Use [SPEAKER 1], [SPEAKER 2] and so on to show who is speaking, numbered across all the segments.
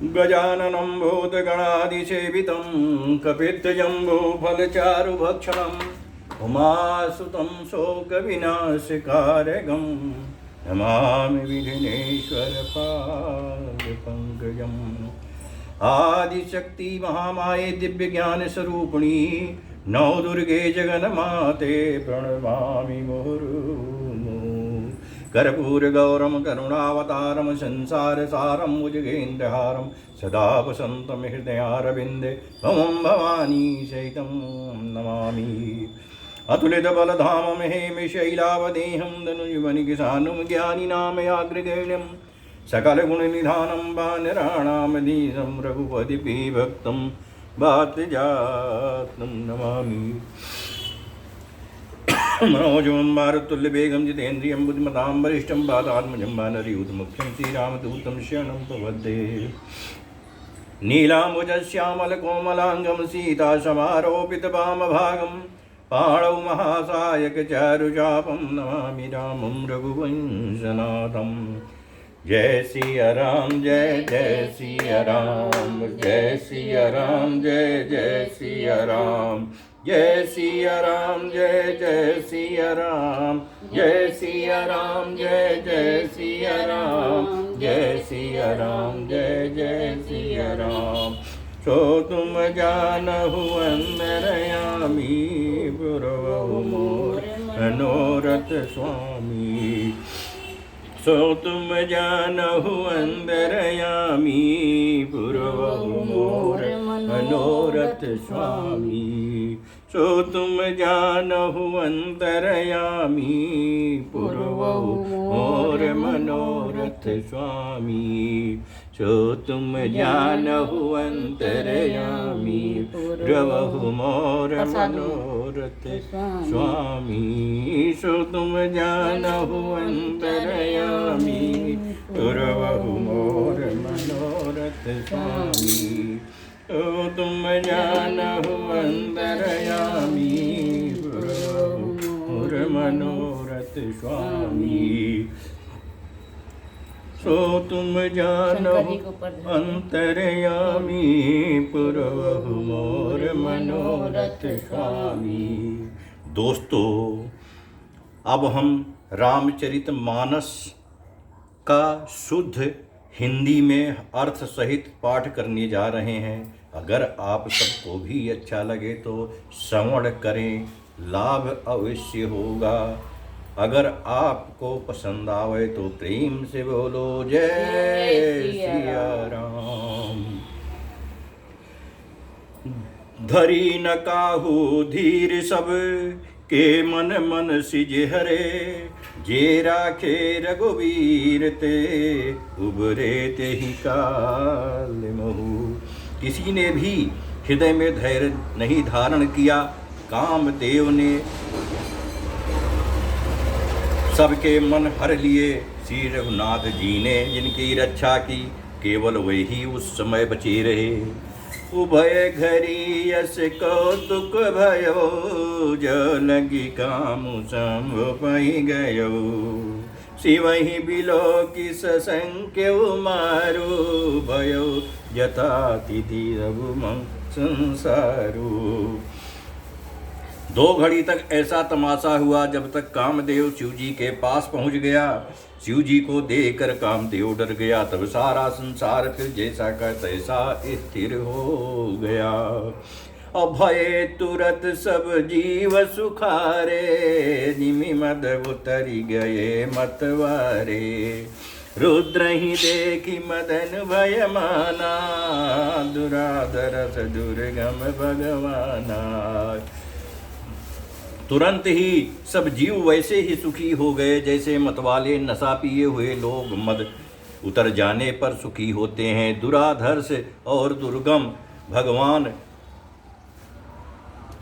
[SPEAKER 1] गजाननं भूतगणादिसेवितं कपित्थजम्बूफलचारुभक्षणम् उमासुतं शोकविनाशकारकं नमामि विघ्नेश्वरपादपङ्कजम्। आदिशक्ति महामाये दिव्यज्ञानस्वरूपिणी नौ दुर्गे जगन्माते प्रणमामि मुहुर्मुहुः। कर्पूरगौरं करुणावतारं संसारसारं भुजगेन्द्रहारं सदा वसन्तं हृदयारविन्दे भवं भवानी सहितं नमामि। अतुलितबलधामं हेमशैलावदेहं धनुजवनिकिसानं ज्ञानिनामयाग्रगण्यं सकलगुणनिधानं वानराणामधीशं रघुपतिभक्तं वातजातं नमामि। मनोजवं मारुतुल्यवेगं जितेन्द्रियं बुद्धिमतां वरिष्ठं वातात्मजं वानरयूथमुख्यं श्रीरामदूतं शरणं प्रपद्ये। नीलाम्बुजश्यामलकोमलाङ्गं सीतासमारोपितवामभागं पाणौ महासायकचारुचापं नमामि रामं रघुवंशनाथं। जय सिया राम जय जय सिया राम जय सिया राम जय जय सिया राम जय सिया राम जय जय सिया राम जय सिया राम जय जय सिया राम जय सिया राम जय जय सिया राम। सो तुम जानहु अंतरयामी पुरवहु मोर मनोरथ स्वामी। सो तुम जानहु अंतरयामी पुरवहु मोर मनोरथ स्वामी। सो तुम जानहु अंतरयामी पुरवहु मोर मनोरथ स्वामी। सो तुम जानहु अंतरयामी पुरवहु मोर मनोरथ स्वामी। सो तुम जानहु अंतरयामी पुरवहु मोर मनोरथ स्वामी। सो तुम जानहु अंतरयामी पुरवहु मोर मनोरथ स्वामी। सो तुम जानहु अंतरयामी पुरवहु मोर मनोरथ स्वामी। दोस्तों, अब हम रामचरितमानस का शुद्ध हिंदी में अर्थ सहित पाठ करने जा रहे हैं। अगर आप सबको भी अच्छा लगे तो श्रवण करें, लाभ अवश्य होगा। अगर आपको पसंद आवे तो प्रेम से बोलो जय सिया राम। धरी न काहू धीर सब के मन मन सिज हरे। जे राखे रघुवीर ते उबरे ते ही काल महू। किसी ने भी हृदय में धैर्य नहीं धारण किया। कामदेव ने सबके मन हर लिए। श्री रघुनाथ जी ने जिनकी रक्षा की, केवल वही उस समय बचे रहे। उभय घरी यस कौतुक भयो, जो लगी काम संभ पई गयो। शिवहि बिलो की ससंख्य मारो, भयो यथा तिथि रघुमं संसारो। 2 घड़ी तक ऐसा तमाशा हुआ जब तक कामदेव शिव जी के पास पहुंच गया। शिव जी को देखकर कामदेव डर गया। तब सारा संसार फिर जैसा का तैसा स्थिर हो गया। अभय तुरत सब जीव सुखारे, निमि मद उतरी गए मतवारे। रुद्र ही देखी मदन भय माना, दुराधरस दुर्गम भगवाना। तुरंत ही सब जीव वैसे ही सुखी हो गए जैसे मतवाले नशा पिए हुए लोग मद उतर जाने पर सुखी होते हैं। दुराधर्ष और दुर्गम भगवान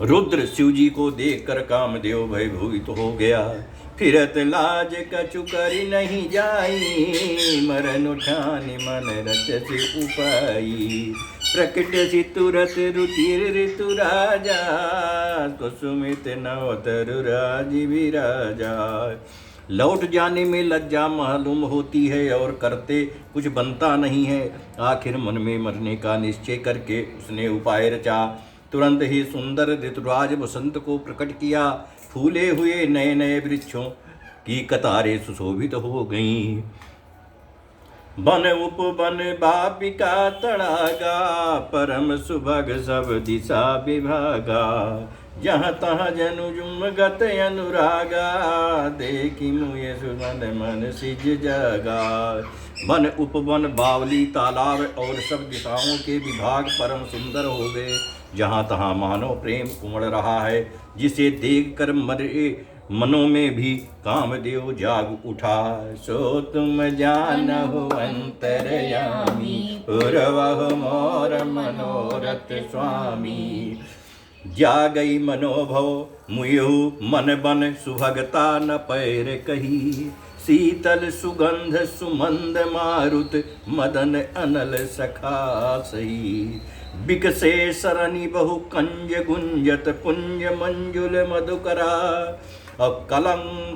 [SPEAKER 1] रुद्र शिव जी को देखकर कामदेव भयभीत हो गया। फिरत लाज कछु करि नहीं जाई, मरन उठानी मन रचसि उपाई। प्रकट सि तुरत रुचिर ऋतु राजा, कुसुमित नव तरु राज विराजा। लौट जाने में लज्जा मालूम होती है और करते कुछ बनता नहीं है। आखिर मन में मरने का निश्चय करके उसने उपाय रचा। तुरंत ही सुंदर ऋतुराज बसंत को प्रकट किया। फूले हुए नए नए वृक्षों की कतारें सुशोभित हो गईं। बन उपवन बापिका तड़ागा, परम सुभग सब दिशा विभागा। जहाँ तहाँ जनु जुमगत अनुरागा, देखी मुए सुमन मन सिज जगा। वन उपवन बावली तालाब और सब दिशाओं के विभाग परम सुंदर हो गए। जहाँ तहाँ मानव प्रेम उमड़ रहा है, जिसे देखकर मरे मनों में भी कामदेव जाग उठा। सो तुम जानहु अंतरयामी, पूर्वहु मोर मनोरथ स्वामी। जागई मनोभव मुयहु मन बन, सुभगता न पैर कही। शीतल सुगंध सुमंद मारुत, मदन अनल सखा सही। बिकसे सरनि बहु कंज गुंजत, पुंज मंजुल मधुकरा। अब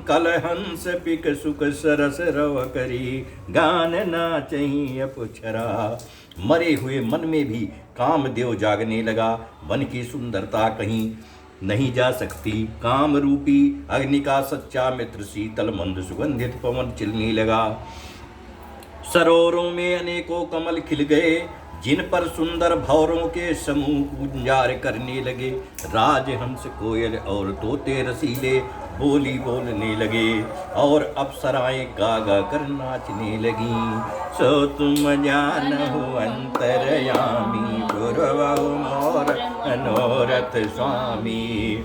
[SPEAKER 1] कल हंस पिक सुख सरस रव करी, गान नाचहि अपुछरा। मरे हुए मन में भी कामदेव जागने लगा। वन की सुंदरता कहीं नहीं जा सकती। काम रूपी अग्नि का सच्चा मित्र शीतल मंद सुगंधित पवन चलने लगा। सरोवरों में अनेकों कमल खिल गए, जिन पर सुंदर भौरों के समूह गुंजार करने लगे। राजहंस कोयल और तोते रसीले बोली बोलने लगे, और अप्सराएं गा गा कर नाचने लगी। सो तुम जानहु अंतरयामी, पूर्वहु मोर मनोरथ स्वामी।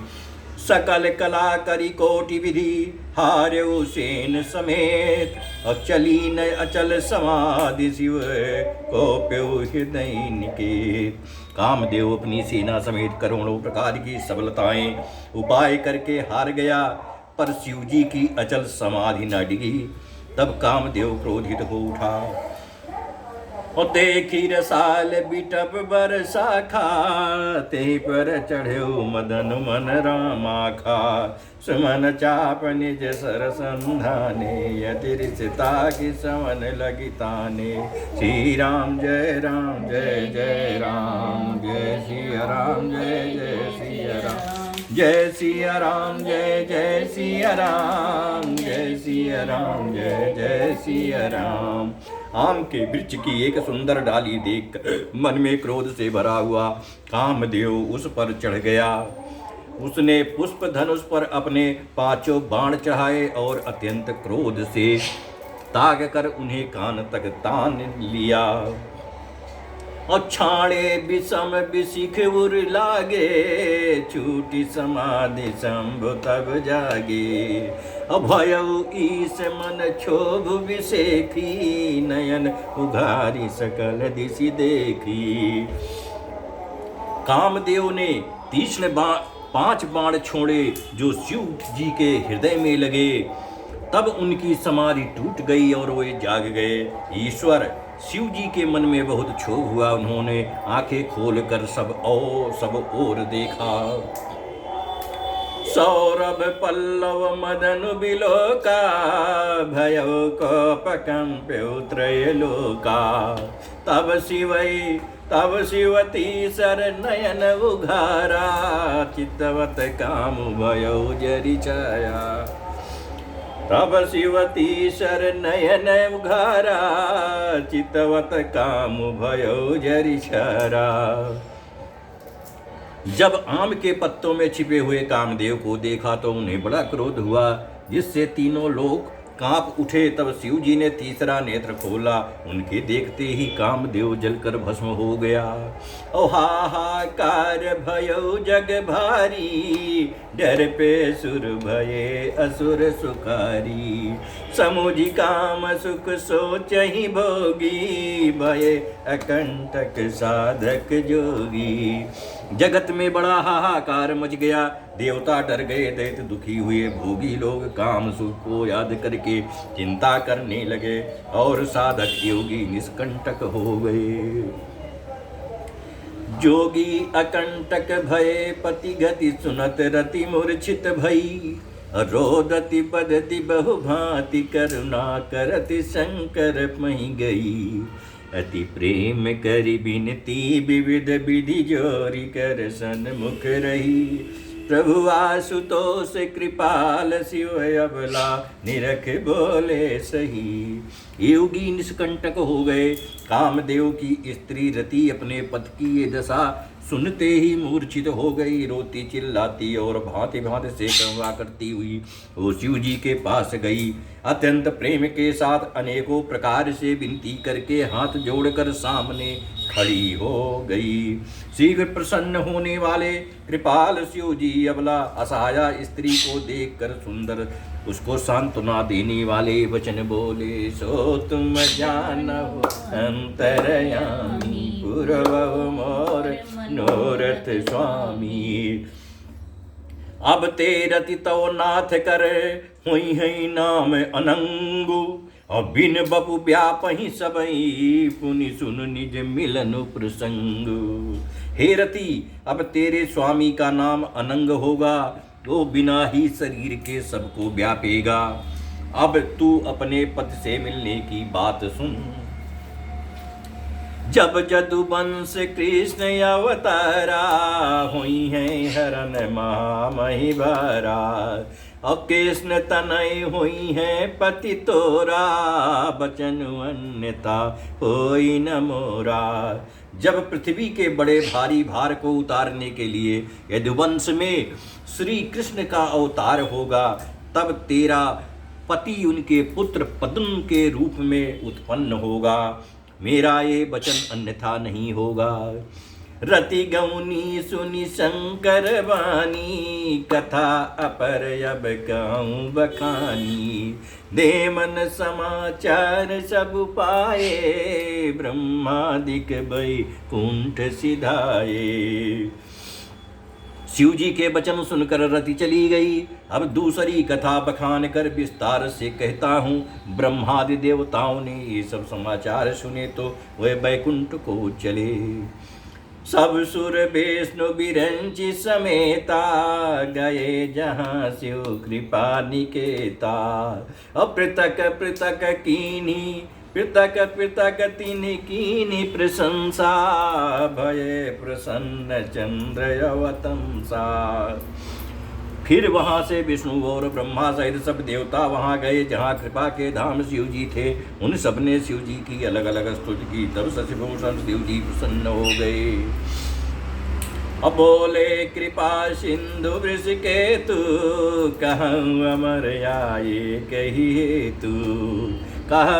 [SPEAKER 1] सकल कला करी कोटि विधि, हार्यो सेन समेत। अचली न अचल समाधि, शिव को प्यो हृदय निकेत। कामदेव अपनी सेना समेत करोड़ों प्रकार की सबलताएं उपाय करके हार गया, पर शिव जी की अचल समाधि न डिगी। तब कामदेव क्रोधित हो उठा और देखी रसाल बिटप बरसा खा। ते पर चढ़ो मदन मन रामाखा, सुमन चाप निज सर संधाने। यतिरिचता की समन लगिताने। श्री राम जय राम जय जय राम, जय सिया राम जय जय सिया राम। जय सिया राम जय जय सिया राम, जय सिया राम जय जय सिया राम। आम के वृक्ष की एक सुंदर डाली देख मन में क्रोध से भरा हुआ कामदेव उस पर चढ़ गया। उसने पुष्प धनुष पर अपने 5 बाण चढ़ाए और अत्यंत क्रोध से ताक कर उन्हें कान तक तान लिया। और छाड़े विषम विशिख उर लागे, छूटी समाधि शंभु तब जागे। अभयउ ईश मन क्षोभ विषेखी, नयन उघारी सकल दिशि देखी। कामदेव ने तीक्ष्ण 5 बाण छोड़े जो शिव जी के हृदय में लगे। तब उनकी समाधि टूट गई और वे जाग गए। ईश्वर शिव जी के मन में बहुत क्षोभ हुआ। उन्होंने आंखें खोलकर सब ओर देखा। सौरभ पल्लव मदन बिलोका, भयो कोपकंप्यो त्रैलोका। तब शिवती सर नयन उघारा, चित्तवत काम भयो जरि छाया। तब शिवती सर नयन उघारा, चितवत काम भयो जरि छाया। जब आम के पत्तों में छिपे हुए कामदेव को देखा तो उन्हें बड़ा क्रोध हुआ, जिससे तीनों लोग कांप उठे। तब शिव जी ने तीसरा नेत्र खोला। उनके देखते ही कामदेव जलकर भस्म हो गया। ओ हाहाकार भयो जग भारी, डर पे सुर भये असुर सुखारी। समुझि काम सुख सोचहि भोगी, भये अकंटक साधक जोगी। जगत में बड़ा हाहाकार मच गया। देवता डर गए, दैत्य दुखी हुए, भोगी लोग काम सुख को याद करके चिंता करने लगे, और साधक योगी निष्कंटक हो गए। जोगी अकंटक भये, पति गति सुनत रति मूर्छित भई। रोदति बदति बहुभांति करुणा करति शंकर पहि गई। अति प्रेम करि बिनती विविध विधि जोरि कर सन्मुख रही। प्रभु आशुतोष कृपाल शिव अबला निरख बोले सही। योगी निष्कंटक हो गए। कामदेव की स्त्री रति अपने पति की ये दशा सुनते ही मूर्छित हो गई। रोती चिल्लाती और भांति भांति से कंवा करती हुई वो शिव जी के पास गई। अत्यंत प्रेम के साथ अनेकों प्रकार से विनती करके हाथ जोड़कर सामने खड़ी हो गई। शीघ्र प्रसन्न होने वाले कृपाल शिव जी अबला असहाया स्त्री को देखकर सुंदर उसको सांत्वना देने वाले वचन बोले। सो तुम जानो अंतरयामी पूर्व मोर मनोरथ स्वामी। अब तेरति तो नाथ कर हुई है नाम अनंगु। अब बिन बपु व्यापहि सबई पुनि सुन निज मिलन प्रसंग। हे रति अब तेरे स्वामी का नाम अनंग होगा। वो बिना ही शरीर के सबको व्यापेगा। अब तू अपने पति से मिलने की बात सुन। जब जदुवंश कृष्ण अवतारा हुई है हरन महामहिभरा। और कृष्ण तनय हुई है पति तोरा बचन अन्यथा होई न मोरा। जब पृथ्वी के बड़े भारी भार को उतारने के लिए यदुवंश में श्री कृष्ण का अवतार होगा तब तेरा पति उनके पुत्र पद्म के रूप में उत्पन्न होगा। मेरा ये वचन अन्यथा नहीं होगा। रति गौनी सुनि शंकर वाणी कथा अपर अब कहूँ बखानी। दे मन समाचार सब पाए ब्रह्मादिक बैकुंठ सिधाए। शिव जी के वचन सुनकर रति चली गई। अब दूसरी कथा बखान कर विस्तार से कहता हूँ। ब्रह्मादि देवताओं ने ये सब समाचार सुने तो वह बैकुंठ को चले। सब सुर विष्णु बिरंची समेता गए जहाँ शिव कृपा निकेता। पृथक पृथक कीनी पृथक पृथक तिन्हि कीनि प्रशंसा भये प्रसन्न चंद्र अवतंसा। फिर वहां से विष्णु और ब्रह्मा सहित सब देवता वहां गए जहां कृपा के धाम शिव जी थे। उन सब ने शिव जी की अलग अलग स्तुति की। तब शशिभूषण शिव जी प्रसन्न हो गए। अब बोले कृपा सिंधु वृषकेतु कहूँ अमर आये कही हेतु। कहा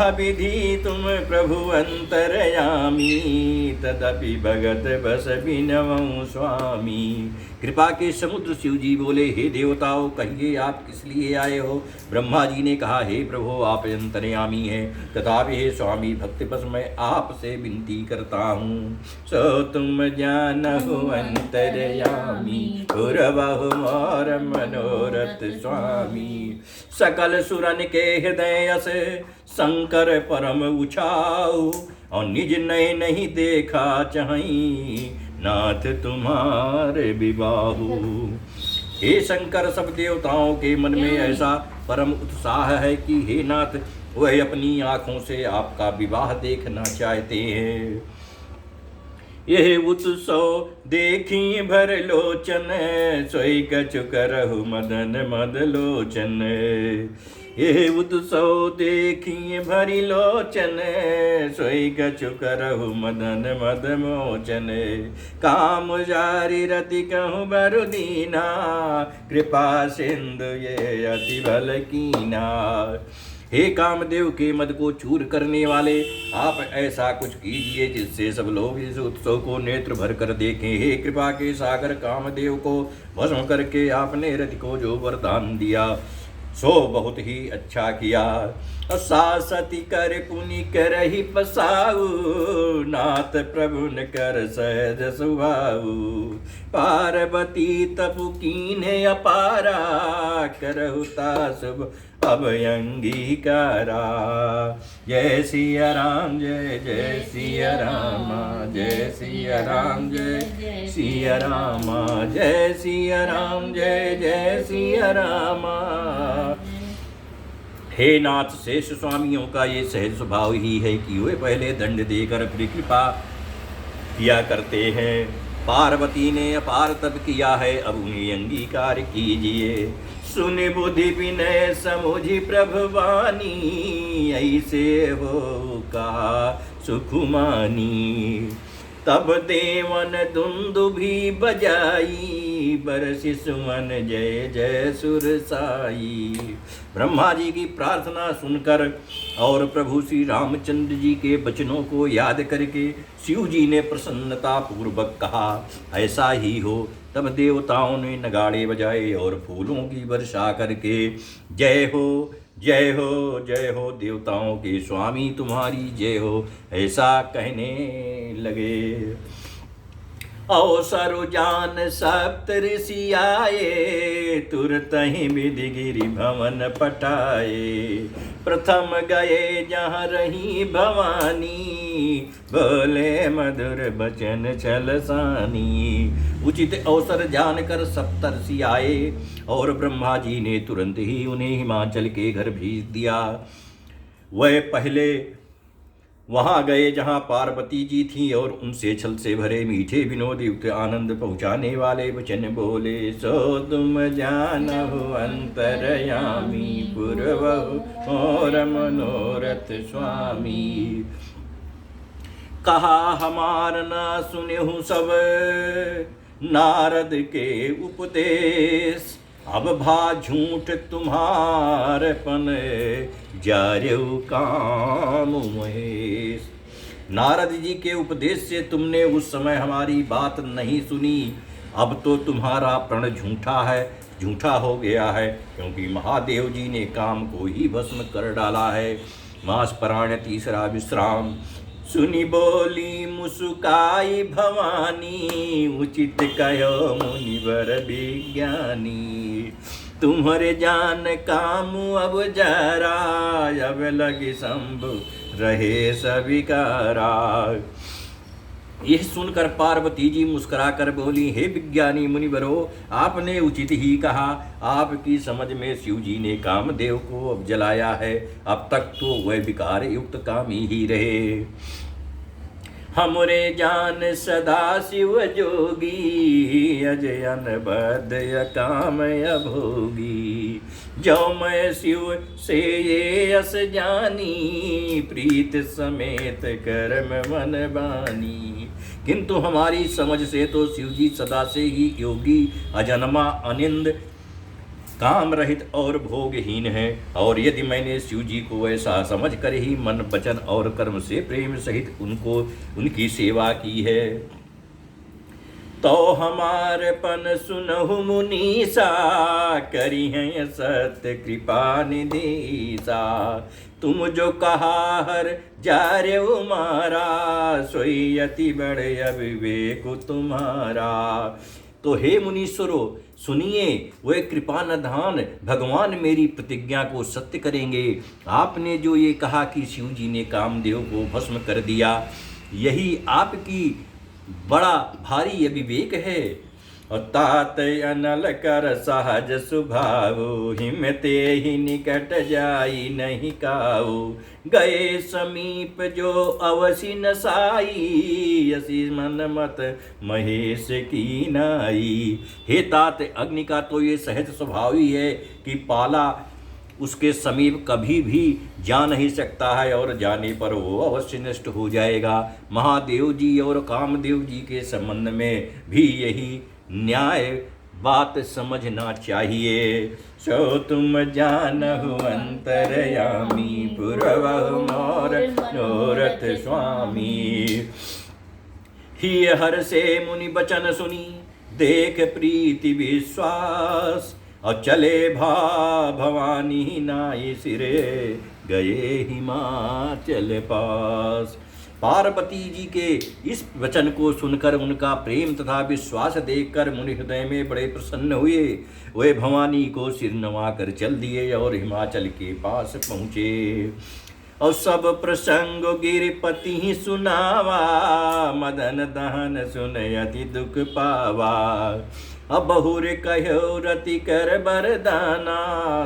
[SPEAKER 1] विधि तुम प्रभु अंतरयामी तदपि भगत बस बिनवं स्वामी। कृपा के समुद्र शिव जी बोले, हे देवताओं कहिए आप किस लिए आए हो। ब्रह्मा जी ने कहा, हे प्रभु आप अंतर्यामी हैं, तथापि हे स्वामी भक्ति बस मैं आपसे विनती करता हूँ। सो तुम जानहु अंतर्यामी पुरबहु मोर मनोरथ स्वामी। सकल सुरन के हृदय से शंकर परम उछाऊ और निज नए नहीं देखा चाही नाथ तुम्हारे विबाहु। हे शंकर सब देवताओं के मन में ऐसा परम उत्साह है कि हे नाथ वह अपनी आंखों से आपका विवाह देखना चाहते हैं। यह उत्सव देखी भर लोचन सोई कछु करहु मदन मद लोचन। यह उत्सव देखी भरी लोचन सोई कछु करहु मदन मद मोचन। काम जारी रति कहूँ बरु दीना कृपा सिंधु ये अति भल कीना। हे कामदेव के मद को चूर करने वाले आप ऐसा कुछ कीजिए जिससे सब लोग इस उत्सव को नेत्र भर कर देखें। हे कृपा के सागर कामदेव को भस्म करके आपने रति को जो वरदान दिया सो बहुत ही अच्छा किया। सासती कर पुनि करहि पसाऊ नाथ प्रभु न कर सहज सुभाऊ। पार्वती तपु कीन्हे अपारा करहु तासुब अब अंगीकारा। जय सिया राम, जय जय सिया राम, जय सिया राम, जय सिया राम, जय सिया राम, जय जय सिया राम। हे नाथ, शेष स्वामियों का ये सहज स्वभाव ही है कि वे पहले दंड देकर फिर कृपा किया करते हैं। पार्वती ने अपार तप किया है, अब उन्हें अंगीकार कीजिए। सुनि बुद्धि विनय समुझि प्रभुवानी, ऐसे हो कहा सुखुमानी। तब देवन दुंदुभि बजाई, बरसि सुमन जय जय सुरसाई। ब्रह्मा जी की प्रार्थना सुनकर और प्रभु श्री रामचंद्र जी के वचनों को याद करके शिव जी ने प्रसन्नता पूर्वक कहा, ऐसा ही हो। तब देवताओं ने नगाड़े बजाए और फूलों की वर्षा करके जय हो जय हो जय हो, देवताओं के स्वामी तुम्हारी जय हो, ऐसा कहने लगे। अवसर जान सप्त ऋषि आए, तुरत ही विधि गिरि भवन पटाए। प्रथम गए जहाँ रही भवानी, बोले मधुर बचन छलसानी। उचित अवसर जानकर सप्तर्षि आए और ब्रह्मा जी ने तुरंत ही उन्हें हिमाचल के घर भेज दिया। वह पहले वहाँ गए जहाँ पार्वती जी थीं और उनसे छल से भरे मीठे विनोद युक्त आनंद पहुँचाने वाले वचन बोले। सो तुम जानहु अंतरयामी, पूर्वहु और मनोरथ स्वामी। कहा हमार ना सुनहु सब, नारद के उपदेश। अब भा झूठ तुम्हारपन, जार्यु काम महेश। नारद जी के उपदेश से तुमने उस समय हमारी बात नहीं सुनी। अब तो तुम्हारा प्रण झूठा है, झूठा हो गया है, क्योंकि महादेव जी ने काम को ही भस्म कर डाला है। मास परायण तीसरा विश्राम। सुनी बोली मुसुकाई भवानी, उचित कहो मुनिवर विज्ञानी। तुम्हारे जान काम अब जरा, अब लगी शंभु रहे सविकारा। यह सुनकर पार्वती जी मुस्कुरा कर बोली, हे विज्ञानी मुनिवरो, आपने उचित ही कहा। आपकी समझ में शिव जी ने कामदेव को अब जलाया है। अब तक तो वह विकार युक्त कामी ही रहे। हमरे जान सदा शिव जोगी, अजयन बद्य काम अभोगी। जो मैं शिव से ये अस जानी, प्रीत समेत कर्म मन बानी। किंतु हमारी समझ से तो शिव जी सदा से ही योगी, अजन्मा, अनिंद, काम रहित और भोगहीन है। और यदि मैंने शिव जी को ऐसा समझ कर ही मन वचन और कर्म से प्रेम सहित उनकी सेवा की है, तो हमारे पन सुनहु मुनीसा, करी है सत्य कृपा निधीसा। तुम जो कहा हर जारे मारा, सोई अति बड़े अविवेक तुम्हारा। तो हे मुनीश्वरों, सुनिए, वे कृपा निधान भगवान मेरी प्रतिज्ञा को सत्य करेंगे। आपने जो ये कहा कि शिव जी ने कामदेव को भस्म कर दिया, यही आपकी बड़ा भारी अविवेक है। और तात अनल कर सहज स्वभाव, हिमते ही निकट जाई नहीं काऊ। गए समीप जो अवसि नसाई, असी मन मत महेश की नाई। हे तात, अग्नि का तो ये सहज स्वभाव ही है कि पाला उसके समीप कभी भी जा नहीं सकता है, और जाने पर वो अवश्य नष्ट हो जाएगा। महादेव जी और कामदेव जी के संबंध में भी यही न्याय बात समझना चाहिए। सो तुम जानहु अंतरयामी, पूर्वहु मोर मनोरथ स्वामी। ही हर से मुनि बचन सुनी, देख प्रीति विश्वास। और चले भवानी नाई सिरे, गए हिमाचल पास। पार्वती जी के इस वचन को सुनकर उनका प्रेम तथा विश्वास देखकर मुनि हृदय में बड़े प्रसन्न हुए। वे भवानी को सिर नवा कर चल दिए और हिमाचल के पास पहुँचे। और सब प्रसंग गिरिपति सुनावा, मदन दहन सुनयति दुख पावा। अब बहुर कहो रति कर बरदाना,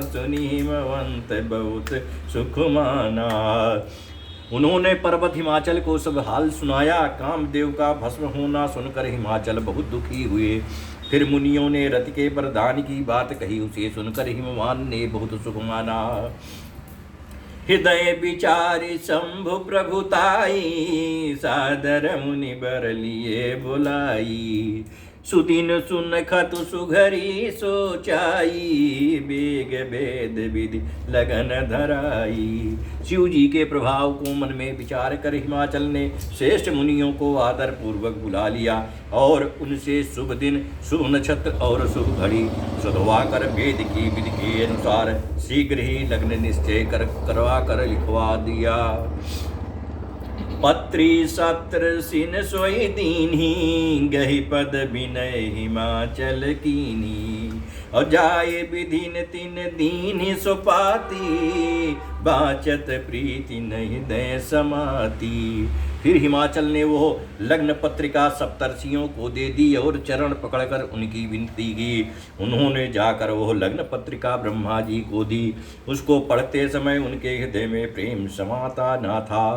[SPEAKER 1] सुनी हिमवंत बहुत सुख माना। उन्होंने पर्वत हिमाचल को सब हाल सुनाया। कामदेव का भस्म होना सुनकर हिमाचल बहुत दुखी हुए। फिर मुनियों ने रति के वरदान की बात कही। उसे सुनकर हिमवान ने बहुत सुख माना। हृदय विचारी शंभु प्रभुताई, सादर मुनि बर लिए बुलाई। सुदिन सुनखत सुघरी सोचाई, बेग वेद विधि लगन धराई। शिव जी के प्रभाव को मन में विचार कर हिमाचल ने श्रेष्ठ मुनियों को आदर पूर्वक बुला लिया और उनसे शुभ दिन, शुभ नक्षत्र और शुभ घड़ी सधवा कर वेद की विधि के अनुसार शीघ्र ही लग्न निश्चय करवा कर लिखवा दिया। पत्री सत्र सिन सोई दीन्ही, गही पद विनय हिमाचल कीनी। और जाए विधिन तिन दीन्ही सुपाती, बाचत प्रीति नहीं दय समाती। फिर हिमाचल ने वो लग्न पत्रिका सप्तर्षियों को दे दी और चरण पकड़कर उनकी विनती की। उन्होंने जाकर वो लग्न पत्रिका ब्रह्मा जी को दी। उसको पढ़ते समय उनके हृदय में प्रेम समाता न था।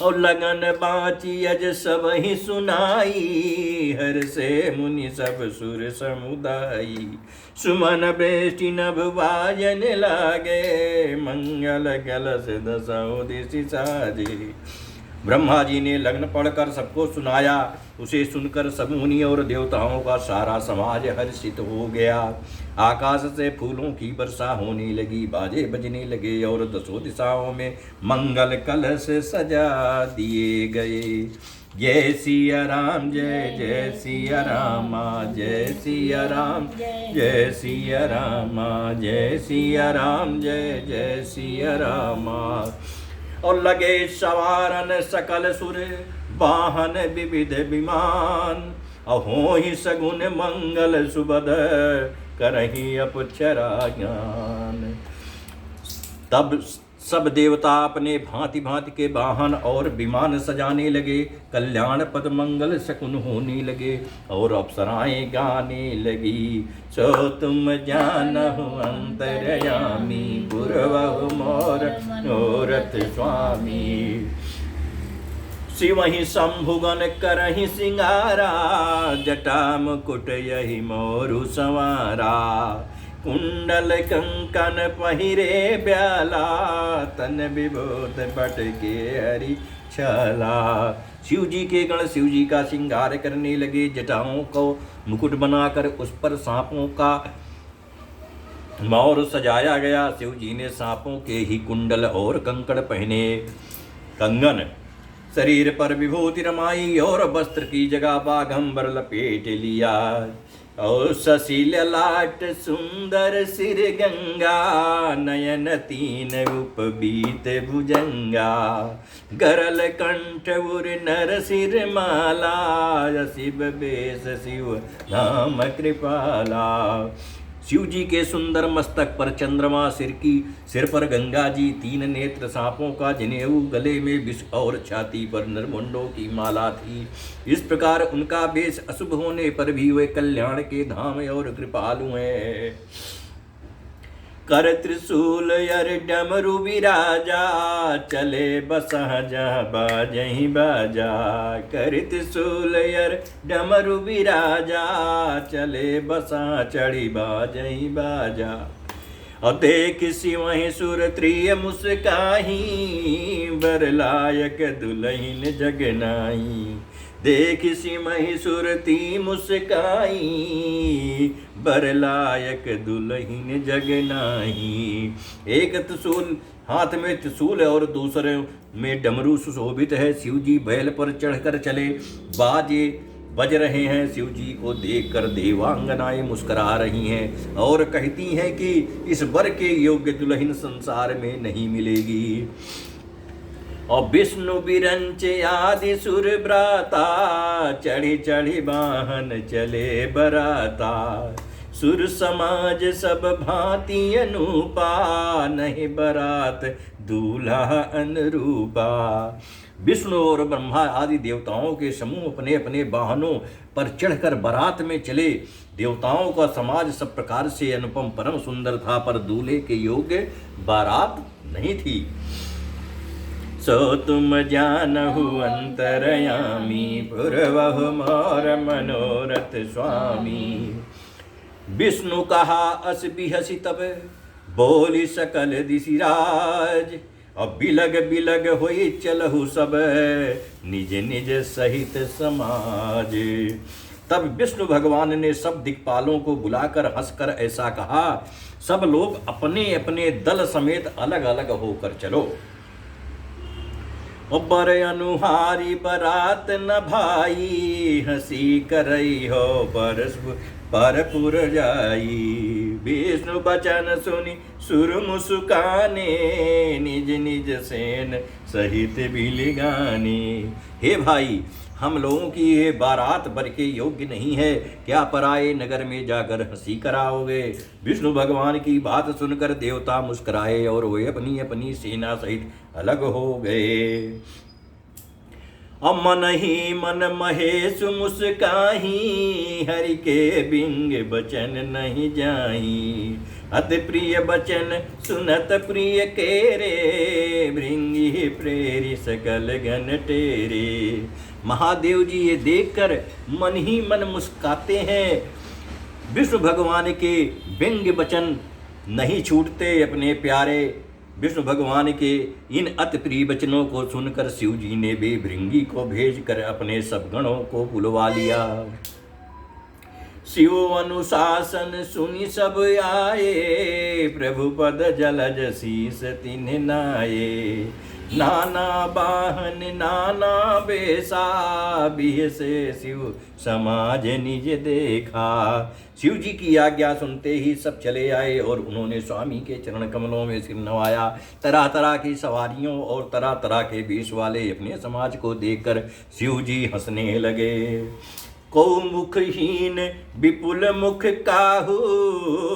[SPEAKER 1] और लगन बाची अज सब ही सुनाई, हर से मुनि सब सुर समुदाई। सुमन बेष्टि नभ वाजन लागे, मंगल कलश दसों दिशि साजे। ब्रह्मा जी ने लग्न पढ़कर सबको सुनाया। उसे सुनकर सब मुनि और देवताओं का सारा समाज हर्षित हो गया। आकाश से फूलों की वर्षा होने लगी, बाजे बजने लगे और दसों दिशाओं में मंगल कलश सजा दिए गए। जय सिया राम, जय जय सिया रामा, जय सिया राम, जय सिया रामा, जय सिया राम, जय जय सिया रामा। और लगे सवारन सकल सुर, वाहन विविध विमान। अहो ही सगुन मंगल सुबद, करही अपचरा ज्ञान। तब सब देवता अपने भांति भांति के वाहन और विमान सजाने लगे। कल्याण पद मंगल शकुन होने लगे और अप्सराएं गाने लगी। सो तुम जानहु अंतर्यामी, पूर्वहु मोर मनोरथ स्वामी। शिवहि शंभुगन करहि सिंगारा, जटा मुकुट यही मोरु संवारा। कुंडल कंकन पहिरे ब्याला, तन विभूत बट के हरि छाला। शिव जी के गण शिव जी का श्रृंगार करने लगे। जटाओं को मुकुट बनाकर उस पर सांपों का मोर सजाया गया। शिव जी ने सांपों के ही कुंडल और कंकड़ पहने। कंगन शरीर पर विभूति रमाई और वस्त्र की जगह बाघंबर लपेट लिया। और ससील लाट सुंदर सिर गंगा, नयन तीन उपबीत भुजंगा। गरल कंठ उर नर सिर माला, शिव बेस शिव नाम कृपाला। शिव जी के सुंदर मस्तक पर चंद्रमा, सिर पर गंगा जी, तीन नेत्र सांपों का जनेऊ, गले में विष और छाती पर नरमुंडों की माला थी। इस प्रकार उनका वेश अशुभ होने पर भी वे कल्याण के धाम और कृपालु हैं। कर त्रिशूल यर डमरु विराजा, चले बसह जहाँ बाजहि बाजा। कर त्रिशूल यर डमरु विराजा, चले बसह चढ़ी बाजहि बाजा। और देख सिवहि सुर त्रिय मुस्काही, बर लायक दुलहिन जगनाई। देख सिमहि सुरती मुस्काई, बर लायक दुलहिन जगनाही। एक त्रिशूल हाथ में त्रिशूल और दूसरे में डमरू सुशोभित है। शिव जी बैल पर चढ़कर चले, बाजे बज रहे हैं। शिव जी को देखकर देवांगनाएं मुस्कुरा रही हैं और कहती हैं कि इस वर के योग्य दुल्हन संसार में नहीं मिलेगी। और विष्णु बिरंच आदि सुर ब्राता, चढ़ी चढ़ी वाहन चले बराता। सुर समाज सब भांति अनूपा, नहीं बरात दूल्हा अनुरूपा। विष्णु और ब्रह्मा आदि देवताओं के समूह अपने अपने वाहनों पर चढ़कर बारात में चले। देवताओं का समाज सब प्रकार से अनुपम परम सुंदर था, पर दूल्हे के योग्य बारात नहीं थी। सो तुम जानहु अंतरयामी, पुरवहु मोर मनोरथ स्वामी। विष्णु कहा अस बिहसी तब, बोली सकल दिशिराज। अब बिलग बिलग होई चलहु सब, निज निज सहित समाज। तब विष्णु भगवान ने सब दिक्पालों को बुलाकर हंसकर ऐसा कहा, सब लोग अपने अपने दल समेत अलग अलग होकर चलो। बर अनुहारी बरात न भाई, हंसी करई हो परपुर जाई। विष्णु बचन सुनी सुर मुस्काने, निज निज सेन सहित बिलिगाने। हे भाई, हम लोगों की ये बारात बर के योग्य नहीं है, क्या पराये नगर में जाकर हंसी कराओगे। विष्णु भगवान की बात सुनकर देवता मुस्कुराए और वे अपनी अपनी सेना सहित अलग हो गए। मन ही मन महेश मुस्काही, हरि के बिंग बचन नहीं जाई। अति प्रिय बचन सुनत प्रिय केरे, भृंगी प्रेरी सकल गण टेरे। महादेव जी ये देखकर मन ही मन मुस्काते हैं। विष्णु भगवान के व्यंग्य वचन नहीं छूटते अपने प्यारे। विष्णु भगवान के इन अति प्रिय वचनों को सुनकर शिव जी ने भी भृंगी को भेजकर अपने सब गणों को बुलवा लिया। शिव अनुशासन सुनि सब आए, प्रभु पद जलज शीस तिन्ह नाये। नाना वाहन नाना बेसा, बिह से शिव समाज निज देखा। शिव जी की आज्ञा सुनते ही सब चले आए और उन्होंने स्वामी के चरण कमलों में सिर नवाया। तरह तरह की सवारियों और तरह तरह के वेश वाले अपने समाज को देखकर शिव जी हंसने लगे। को मुखहीन विपुल मुख काहू,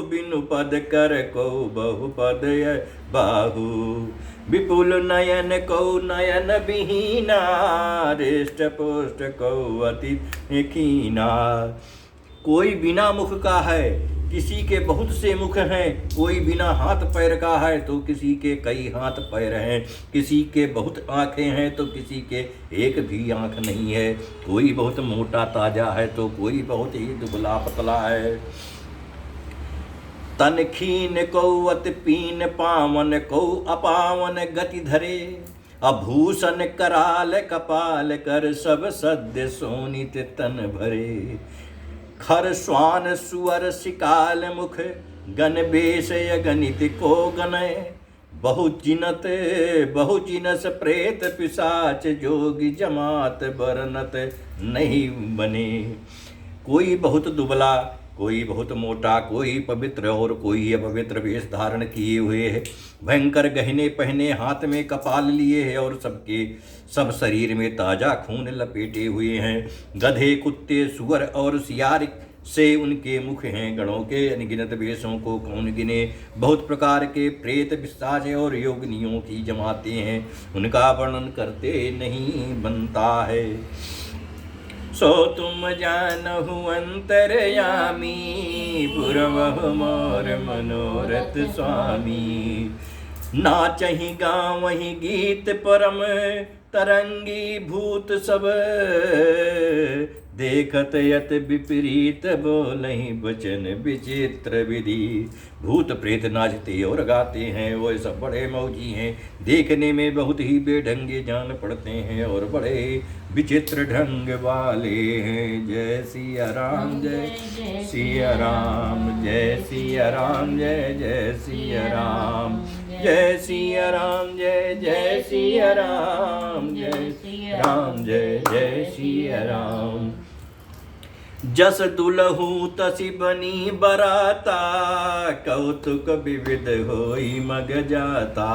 [SPEAKER 1] बिनु पद कर को बहुपद बाहू। विपुल नयन को नयन विहीना, हृष्ट पुष्ट को अति कीना। कोई बिना मुख का है, किसी के बहुत से मुख हैं। कोई बिना हाथ पैर का है तो किसी के कई हाथ पैर हैं। किसी के बहुत आँखें हैं तो किसी के एक भी आँख नहीं है। कोई बहुत मोटा ताजा है तो कोई बहुत ही दुबला पतला है। तन खीन को अति पीन, पावन को अपावन गति धरे। आभूषण कराल कपाल कर, सब सद्य सोनित तन भरे। खर श्वान सुअर शिकाल मुख, गण बेश गणित को गणय। बहु जिनस प्रेत पिशाच, जोगी जमात बरनत नहीं बने। कोई बहुत दुबला, कोई बहुत मोटा, कोई पवित्र और कोई अपवित्र वेश धारण किए हुए है। भयंकर गहने पहने, हाथ में कपाल लिए है और सबके सब शरीर में ताजा खून लपेटे हुए हैं। गधे, कुत्ते, सुअर और सियार से उनके मुख हैं। गणों के अनगिनत वेशों को कौन गिने। बहुत प्रकार के प्रेत, पिशाच और योगिनियों की जमाते हैं, उनका वर्णन करते नहीं बनता है। सो तुम जानहु अंतरयामी, पुरवहु मोर मनोरथ स्वामी। नाचहि गावहि गीत परम, तरंगी भूत सब। देखत यत विपरीत, बोलहि वचन विचित्र विधि। भूत प्रेत नाचते और गाते हैं, वो सब बड़े मौजी हैं। देखने में बहुत ही बेढंगे जान पड़ते हैं और बड़े विचित्र ढंग वाले हैं। जय सिया राम, जय सिया राम, जय सिया राम, जय जय सिया राम, जय सिया राम, जय जय सिया राम, जय सिया राम, जय जय सिया राम। जस दुलहू तसी बनी बराता, कौतुक विविध होई मग जाता।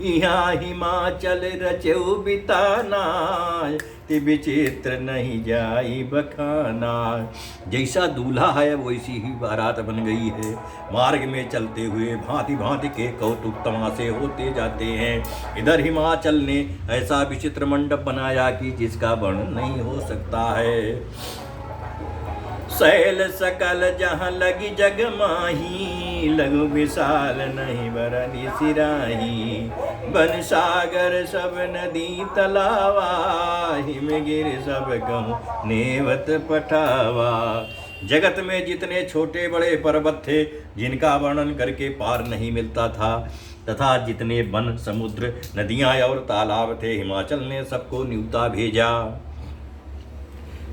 [SPEAKER 1] यहाँ हिमाचल रचेऊ बिताना, ति विचित्र नहीं जाई बखाना। जैसा दूल्हा है वैसी ही बारात बन गई है। मार्ग में चलते हुए भांति भांति के कौतुक तमाशे होते जाते हैं। इधर हिमाचल ने ऐसा विचित्र मंडप बनाया कि जिसका वर्णन नहीं हो सकता है। शैल सकल जहाँ लगी जग माही, लघु विशाल नहीं बरनी सिराही। बन सागर सब नदी तलावा, हिमगिर सब कहूँ नेवत पठावा। जगत में जितने छोटे बड़े पर्वत थे जिनका वर्णन करके पार नहीं मिलता था, तथा जितने वन समुद्र नदियाँ और तालाब थे, हिमाचल ने सबको न्यूता भेजा।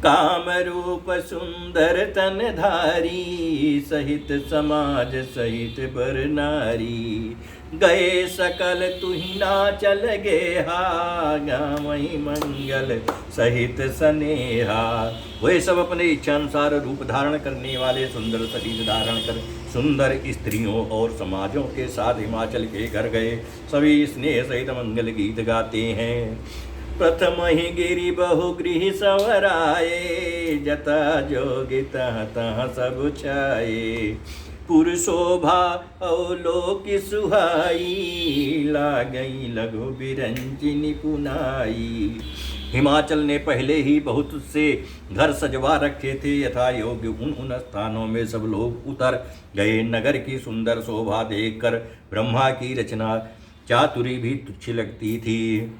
[SPEAKER 1] काम रूप सुंदर तन धारी, सहित समाज सहित बर नारी। गए सकल तुही नाचल गेहा, गावई मंगल सहित सनेहा। वे सब अपने इच्छानुसार रूप धारण करने वाले सुंदर शरीर धारण कर सुंदर स्त्रियों और समाजों के साथ हिमाचल के घर गए। सभी स्नेह सहित मंगल गीत गाते हैं। प्रथम ही गिरी बहुगृह संवराए, जता जोगी तह तह सब छाए। पुर शोभा अवलोक सुहाई, लागई लघु बिरंजी निपुनाई। हिमाचल ने पहले ही बहुत से घर सजवा रखे थे, यथा योग्य उन स्थानों में सब लोग उतर गए। नगर की सुंदर शोभा देखकर ब्रह्मा की रचना चातुरी भी तुच्छ लगती थी।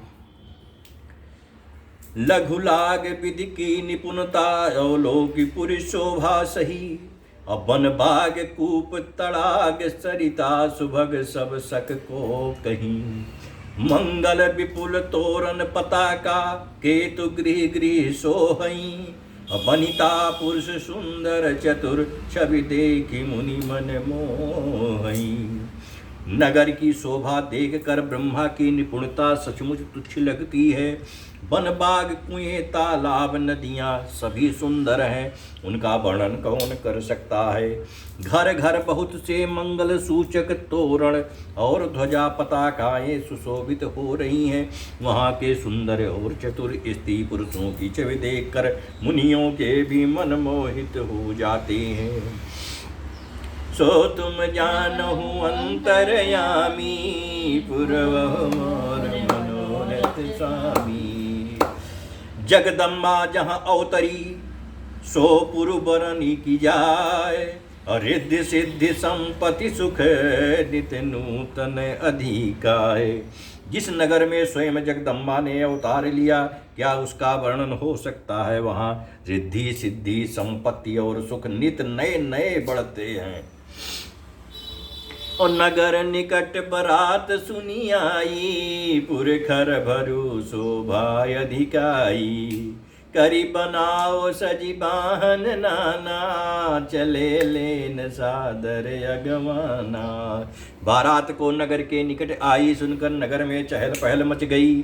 [SPEAKER 1] लघु लाग विधि की निपुणता, अवलोकी पुरी शोभा सही। वन बाग कूप तड़ाग सरिता, सुभग सब सक को कहीं। मंगल विपुल तोरण पताका, केतु गृह गृह सोहई। वनिता पुरुष सुंदर चतुर, छवि देखी मुनि मन मोहई। नगर की शोभा देखकर ब्रह्मा की निपुणता सचमुच तुच्छ लगती है। वन बाग कुएं तालाब नदियाँ सभी सुंदर हैं, उनका वर्णन कौन कर सकता है। घर घर बहुत से मंगल सूचक तोरण और ध्वजा पताकाएं सुशोभित हो रही हैं। वहाँ के सुंदर और चतुर स्त्री पुरुषों की छवि देखकर मुनियों के भी मन मोहित हो जाते हैं। सो तुम जानहु अंतरयामी, पुरवहु मोर मनोरथ स्वामी। जगदम्बा जहाँ अवतरी, सो पुरबरनी की जाय। रिद्धि सिद्धि संपत्ति सुख, नित नूतन अधिकाय। जिस नगर में स्वयं जगदम्बा ने अवतार लिया, क्या उसका वर्णन हो सकता है। वहाँ रिद्धि सिद्धि संपत्ति और सुख नित नए नए बढ़ते हैं। और नगर निकट बरात सुनी आई, पुरखर भरु शोभा अधिकाई। करी बनाओ सजी बाहन नाना, चले लेन सादर अगवाना। बारात को नगर के निकट आई सुनकर नगर में चहल पहल मच गई,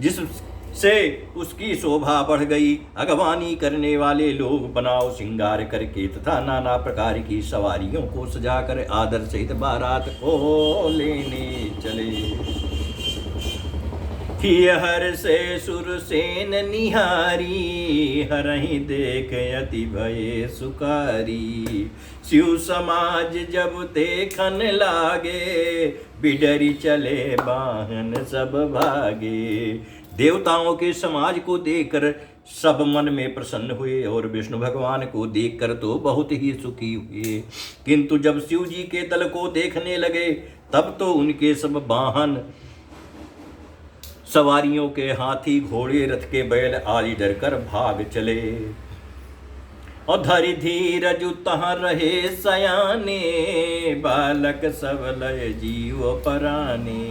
[SPEAKER 1] जिससे उसकी शोभा बढ़ गई। अगवानी करने वाले लोग बनाव श्रृंगार करके तथा नाना प्रकार की सवारियों को सजाकर आदर सहित बारात को लेने चले। हर से सुरसेन निहारी, हरहि देख अति भये सुकारी। शिव समाज जब देखन लागे, बिडरी चले बाहन सब भागे। देवताओं के समाज को देखकर सब मन में प्रसन्न हुए और विष्णु भगवान को देखकर तो बहुत ही सुखी हुए। किंतु जब शिव जी के दल को देखने लगे तब तो उनके सब वाहन सवारियों के हाथी घोड़े रथ के बैल आदि डरकर भाग चले। और धरि धीरज तहाँ रहे सयाने, बालक सब लय जीव पराने।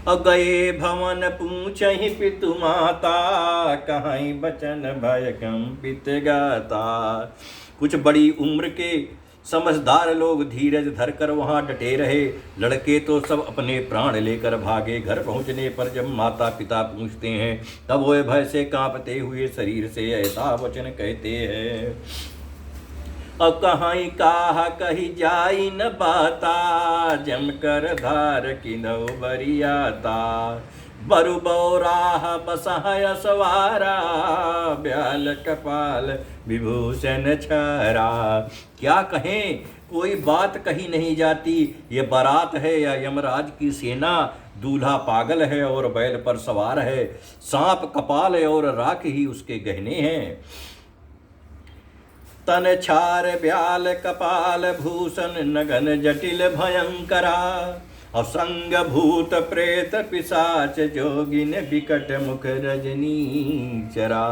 [SPEAKER 1] और गए भवन पूछहि पितु माता, कहीं बचन भय कंपित गाता। कुछ बड़ी उम्र के समझदार लोग धीरज धरकर वहां डटे रहे। लड़के तो सब अपने प्राण लेकर भागे। घर पहुंचने पर जब माता पिता पूछते हैं तब वो भय से कांपते हुए शरीर से ऐसा वचन कहते हैं। अब कहीं काह कही जाई न बाता, जम कर धार की नौ बरियाता। बरु बौराह बसहय सवारा, ब्याल कपाल विभूषण छरा। क्या कहें, कोई बात कही नहीं जाती। ये बारात है या यमराज की सेना। दूल्हा पागल है और बैल पर सवार है। सांप कपाल है और राख ही उसके गहने हैं। तन छार ब्याल कपाल भूषण, नगन जटिल भयंकरा। असंग भूत प्रेत पिशाच, जोगिन विकट मुख रजनी चरा।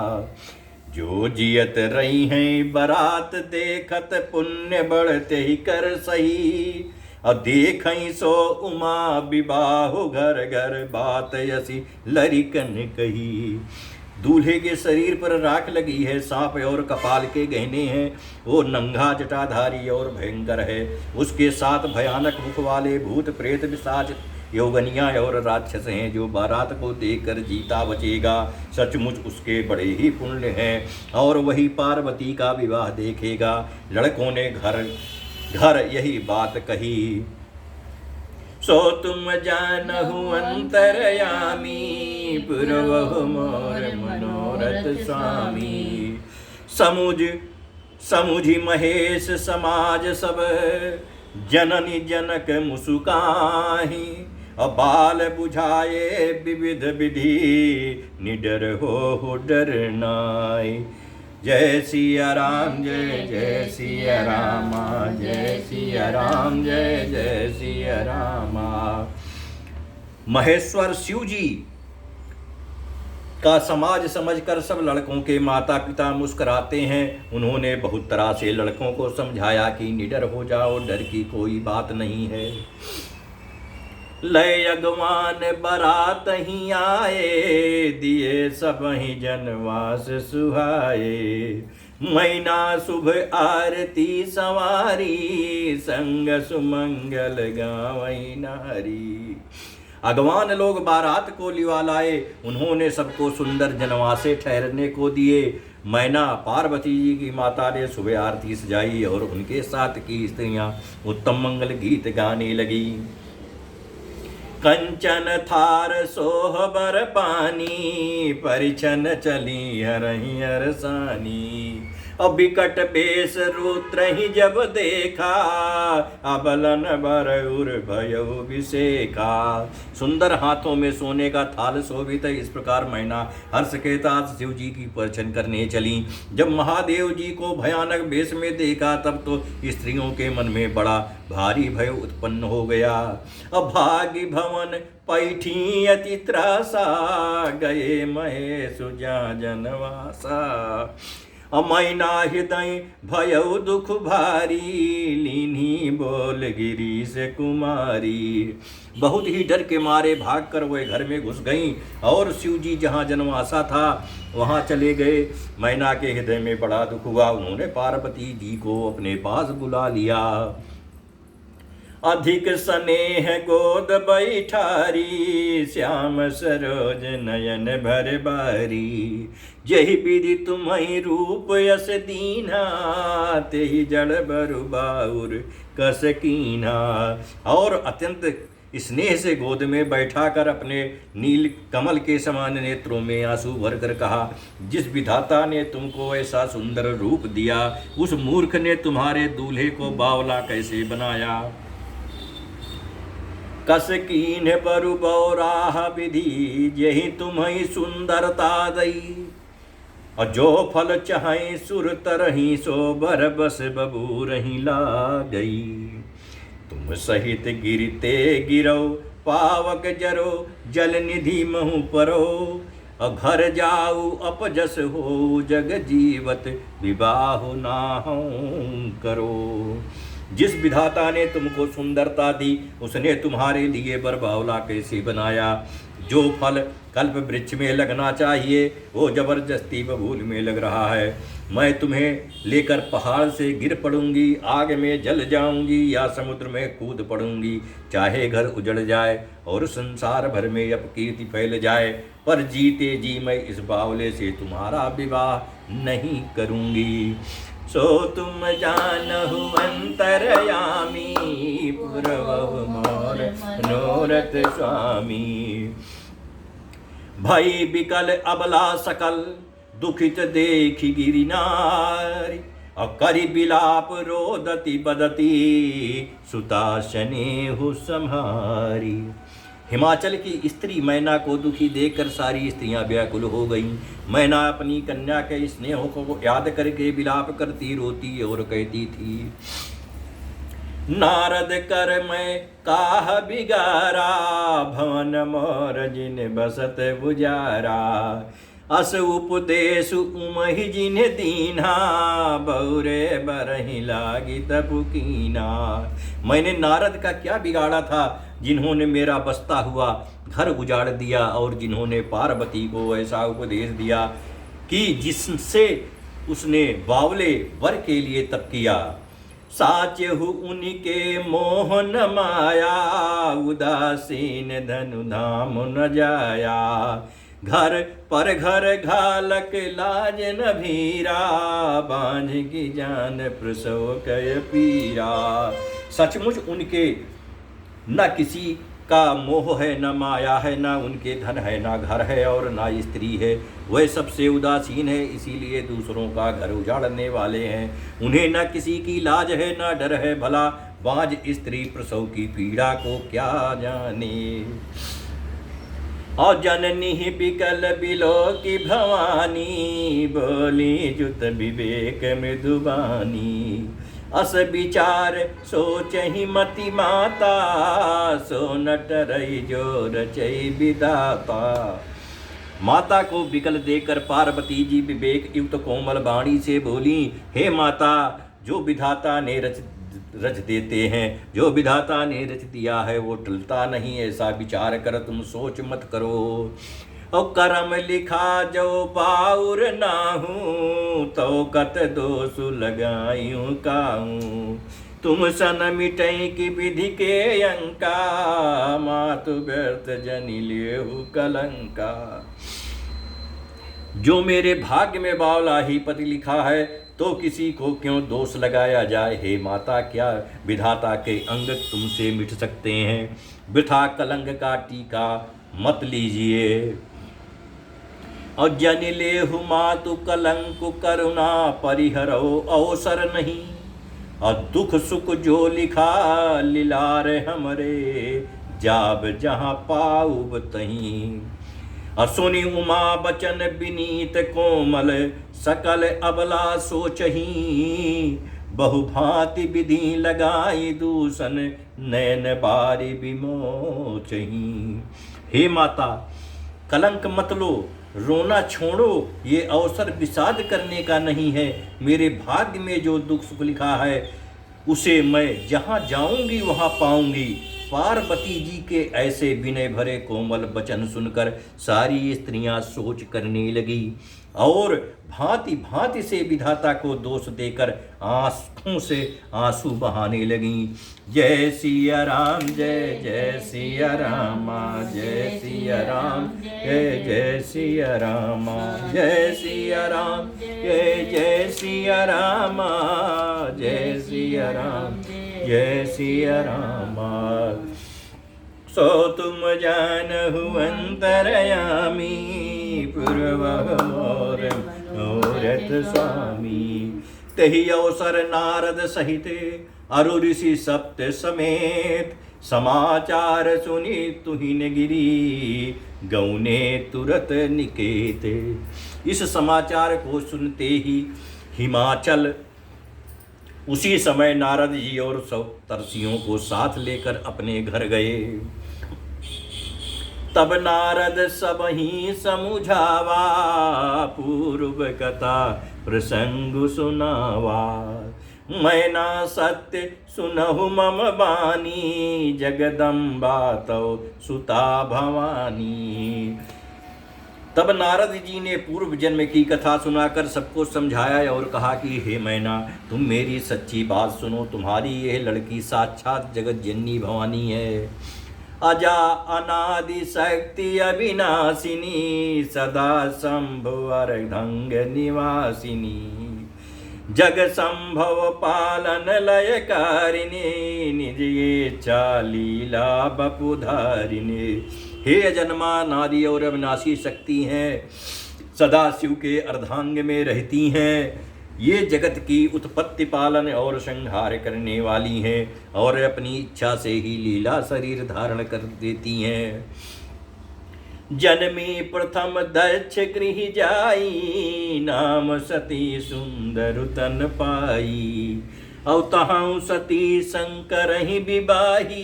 [SPEAKER 1] जो जियत रही हैं बरात देखत, पुण्य बढ़ते ही कर सही। और देखई सो उमा विबाहु, घर घर बात यसी लरिकन कही। दूल्हे के शरीर पर राख लगी है, सांप और कपाल के गहने हैं। वो नंगा जटाधारी और भयंकर है। उसके साथ भयानक मुख वाले भूत प्रेत पिशाच योगनिया और राक्षस हैं। जो बारात को देखकर जीता बचेगा, सचमुच उसके बड़े ही पुण्य हैं और वही पार्वती का विवाह देखेगा। लड़कों ने घर घर यही बात कही। सो तुम जानहु अंतरयामी, पुरवहु मोर मनोरथ स्वामी। समुझी महेश समाज सब, जननी जनक मुसुकाही। बाल बुझाए विविध विधि, निडर हो डर नाई। जय सिया राम जय जय सिया रामा, जय सिया राम जय जय सिया रामा। महेश्वर शिव जी का समाज समझकर सब लड़कों के माता पिता मुस्कुराते हैं। उन्होंने बहुत तरह से लड़कों को समझाया कि निडर हो जाओ, डर की कोई बात नहीं है। लय अगवान बारात ही आए, दिए सब ही जनवास सुहाए। मैना शुभ आरती सवारी, संग सुमंगल गावई नारी। अगवान लोग बारात को लिवा लाए। उन्होंने सबको सुंदर जनवासे ठहरने को दिए। मैना पार्वती जी की माता ने सुबह आरती सजाई और उनके साथ की स्त्रियां उत्तम मंगल गीत गाने लगी। कंचन थार सोहबर पानी, परिछन चली हरहि हरसानी। अब विकट बेस रुद्र ही जब देखा, अबलन बरउर भयो विशेखा। सुंदर हाथों में सोने का थाल शोभित। इस प्रकार मैना हर्ष के साथ शिव जी की परिछन करने चली। जब महादेव जी को भयानक वेश में देखा तब तो स्त्रियों के मन में बड़ा भारी भय उत्पन्न हो गया। अभागी भवन पैठी अति त्रासा, गए महेश जा जनवासा। मैना हृदय भयउ दुख भारी, लीनी बोल गिरी से कुमारी। बहुत ही डर के मारे भागकर वे घर में घुस गईं और शिव जी जहाँ जनवासा था वहाँ चले गए। मैना के हृदय में बड़ा दुख हुआ। उन्होंने पार्वती जी को अपने पास बुला लिया। अधिक स्नेह गोद बैठारी, श्याम सरोज नयन भर बारी। जही विधि तुम्हि रूप यस दीना, तेहि जड़ बरु बाउर कस कीना। और अत्यंत स्नेह से गोद में बैठाकर अपने नील कमल के समान नेत्रों में आंसू भरकर कहा, जिस विधाता ने तुमको ऐसा सुंदर रूप दिया, उस मूर्ख ने तुम्हारे दूल्हे को बावला कैसे बनाया। कस कीन बरु बौराह विधि, यही तुम्हि सुंदरता दई। और जो फल चाहे सुर तरही, सो बर बस बबूर ही ला गई। तुम सहित गिरते गिरो, पावक जरो, जल निधि महु परो। और घर जाऊ अपजस हो, जग जीवत विवाह नाहु करो। जिस विधाता ने तुमको सुंदरता दी, उसने तुम्हारे लिए बर बावला कैसे बनाया। जो फल कल्प वृक्ष में लगना चाहिए, वो जबरदस्ती बबूल में लग रहा है। मैं तुम्हें लेकर पहाड़ से गिर पड़ूंगी, आग में जल जाऊंगी या समुद्र में कूद पड़ूंगी। चाहे घर उजड़ जाए और संसार भर में अपकीर्ति फैल जाए, पर जीते जी मैं इस बावले से तुम्हारा विवाह नहीं करूंगी। सो तुम जानहु अंतरयामी, पुरवहु मोर मनोरथ स्वामी। भई बिकल अबला सकल, दुखित देखी गिरि नारी। और करि बिलाप रोदति बदती, सुता स्नेहु सम्हारी। हिमाचल की स्त्री मैना को दुखी देखकर सारी स्त्रियां व्याकुल हो गईं। मैना अपनी कन्या के स्नेह को याद करके विलाप करती रोती और कहती थी, नारद कर मैं काह बिगारा, भवन मोर जिन बसत बुजारा। अस उपदेश उमहि जिन दीना, बहुरे बरहि लागी तपुकीना। मैंने नारद का क्या बिगाड़ा था, जिन्होंने मेरा बसता हुआ घर उजाड़ दिया और जिन्होंने पार्वती को ऐसा उपदेश दिया कि जिससे उसने बावले वर के लिए तप किया। साचहु उनके मोहन माया, उदासीन धनु धाम न जाया। घर पर घर घालक लाज न भीरा, बांझ की जान प्रसव कय पीरा। सचमुच उनके न किसी का मोह है, न माया है, न उनके धन है, न घर है और न स्त्री है। वह सबसे उदासीन है, इसीलिए दूसरों का घर उजाड़ने वाले हैं। उन्हें न किसी की लाज है, न डर है। भला बांझ स्त्री प्रसव की पीड़ा को क्या जाने। और जननी बिकल बिलो की भवानी, बोली जुत विवेक मृदुबानी। अस विचार सोच ही मति माता, सो नट रही जो रचई विधाता। माता को विकल देखकर पार्वती जी विवेक युक्त कोमल वाणी से बोली, हे माता, जो विधाता ने रच देते हैं, जो विधाता ने रच दिया है वो टलता नहीं। ऐसा विचार कर तुम सोच मत करो। और करम लिखा जो पाउर नाहूँ, तो कत दोष लगायूं काहूँ। तुम सन मिटई की विधि के अंका, मातु व्यर्थ जनि लेहु कलंका। जो मेरे भाग्य में बावला ही पति लिखा है, तो किसी को क्यों दोष लगाया जाए। हे माता, क्या विधाता के अंग तुमसे मिट सकते हैं। वृथा कलंक का टीका मत लीजिए। और जन लेहु मातु कलंक करुणा, परिहरो अवसर नहीं। और दुख सुख जो लिखा लिलार हमरे, जाब जहाँ पाऊब तहीं। और सुनी उमा बचन विनीत कोमल, सकल अबला सोचही। बहुभांति विधि लगाई दूषण, नैन बारी विमोचही। हे माता, कलंक मत लो, रोना छोड़ो। ये अवसर विषाद करने का नहीं है। मेरे भाग्य में जो दुख सुख लिखा है, उसे मैं जहाँ जाऊंगी वहाँ पाऊंगी। पार्वती जी के ऐसे विनय भरे कोमल वचन सुनकर सारी स्त्रियां सोच करने लगी और भांति भांति से विधाता को दोष देकर आंखों से आंसू बहाने लगीं। जय सिया राम, जय जय सिया राम, जय सिया राम, जय जय सिया राम, जय सिया राम, जय जय सिया राम, जय सिया राम, जय सिया राम। सो तुम जानहु अंतरयामी, पूर्वहु मोर मनोरथ स्वामी। तहि अवसर नारद सहित अरु ऋषि सप्त समेत, समाचार सुनी तुहिन गिरी, गौने तुरत निकेत। इस समाचार को सुनते ही हिमाचल उसी समय नारद जी और सप्तर्षियों को साथ लेकर अपने घर गए। तब नारद सब ही समुझावा, पूर्व कथा प्रसंग सुनावा। मैना सत्य सुनहु मम बानी, जगदम्बा तौ सुता भवानी। तब नारद जी ने पूर्व जन्म की कथा सुनाकर सबको समझाया और कहा कि हे मैना, तुम मेरी सच्ची बात सुनो। तुम्हारी यह लड़की साक्षात जगत जननी भवानी है। अजा अनादि शक्ति अविनाशिनी, सदा शंभु अर्धंग निवासिनी, जग संभव पालन लयकारिणी, निज इच्छा लीला बपुधारिणी। हे अजन्मा, नारी और अविनाशी शक्ति हैं, सदा शिव के अर्धांग में रहती हैं। ये जगत की उत्पत्ति, पालन और संहार करने वाली हैं और अपनी इच्छा से ही लीला शरीर धारण कर देती हैं। जन्मी प्रथम दक्ष गृह जाई, नाम सती सुंदर तन पाई, अवतहु सती शंकर ही विवाही,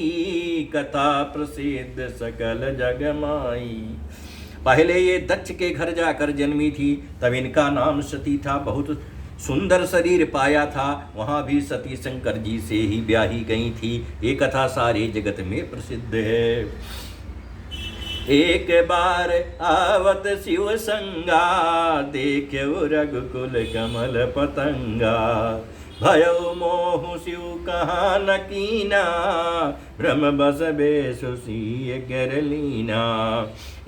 [SPEAKER 1] कथा प्रसिद्ध सकल जग माई। पहले ये दक्ष के घर जाकर जन्मी थी, तब इनका नाम सती था। बहुत सुंदर शरीर पाया था। वहाँ भी सती शंकर जी से ही ब्याही गई थी। ये कथा सारे जगत में प्रसिद्ध है। एक बार आवत शिव संगा, देख्यो रघुकुल कमल पतंगा, भयो मोह शिव कहा न कीना, ब्रह्म बस बेसु सिय कर लीना।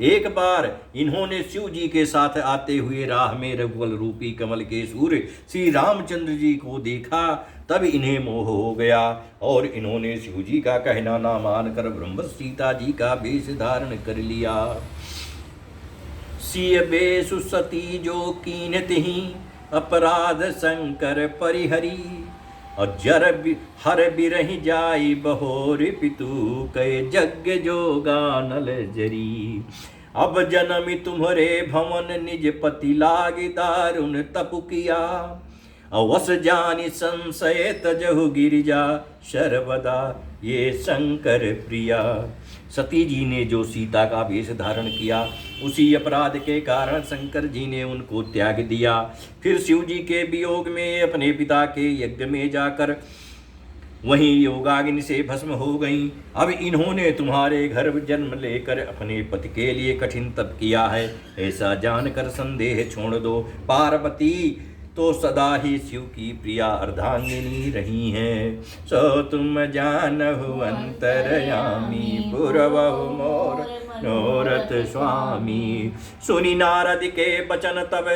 [SPEAKER 1] एक बार इन्होंने शिव जी के साथ आते हुए राह में रघुकुल रूपी कमल के सूर्य श्री रामचंद्र जी को देखा। तब इन्हें मोह हो गया और इन्होंने शिव जी का कहना ना मानकर ब्रह्म सीता जी का वेश धारण कर लिया। सिय बेसु सती जो कीनत ही, अपराध शंकर परिहरी, और जर हर बिरहि जाई बहोर पितु, कय यज्ञ जोगा नल जरी। अब जन्मी तुम्हारे भवन, निज पति लागे दारुण तपु किया, अवस जानि संशय तजहु गिरिजा, सर्वदा ये शंकर प्रिया। सती जी ने जो सीता का वेश धारण किया, उसी अपराध के कारण शंकर जी ने उनको त्याग दिया। फिर शिव जी के वियोग में अपने पिता के यज्ञ में जाकर वहीं योगाग्नि से भस्म हो गईं। अब इन्होंने तुम्हारे घर जन्म लेकर अपने पति के लिए कठिन तप किया है। ऐसा जानकर संदेह छोड़ दो। पार्वती तो सदा ही शिव की प्रिया अर्धांगिनी रही हैं। सो तुम जानहु अंतरयामी, पुरवहु मोर मनोरथ स्वामी। सुनी नारद के बचन तब,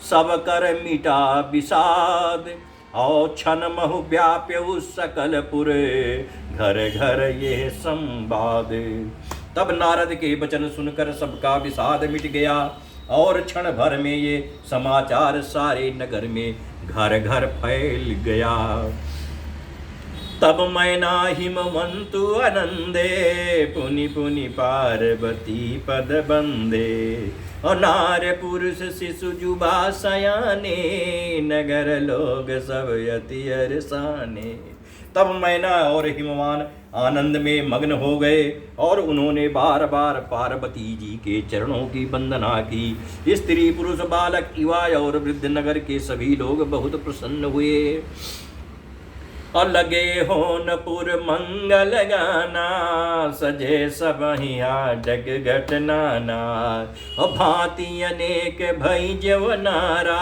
[SPEAKER 1] सब कर मिटा विषाद, और क्षण महु व्याप्यु सकल पुरे, घर घर ये संवाद। तब नारद के वचन सुनकर सबका विषाद मिट गया और क्षण भर में ये समाचार सारे नगर में घर घर फैल गया। तब मैना हिमवंतु आनंदे, पुनि पुनि पार्वती पद बंदे, और नार पुरुष शिशु जुबा सयाने, नगर लोग सब यति अरसाने। तब मैना और हिमवान आनंद में मग्न हो गए और उन्होंने बार बार पार्वती जी के चरणों की वंदना की। स्त्री पुरुष बालक युवा और वृद्ध नगर के सभी लोग बहुत प्रसन्न हुए और लगे होनपुर मंगल गाना, सजे सब हिया जग घटनाना, और भांति अनेक भई जवनारा,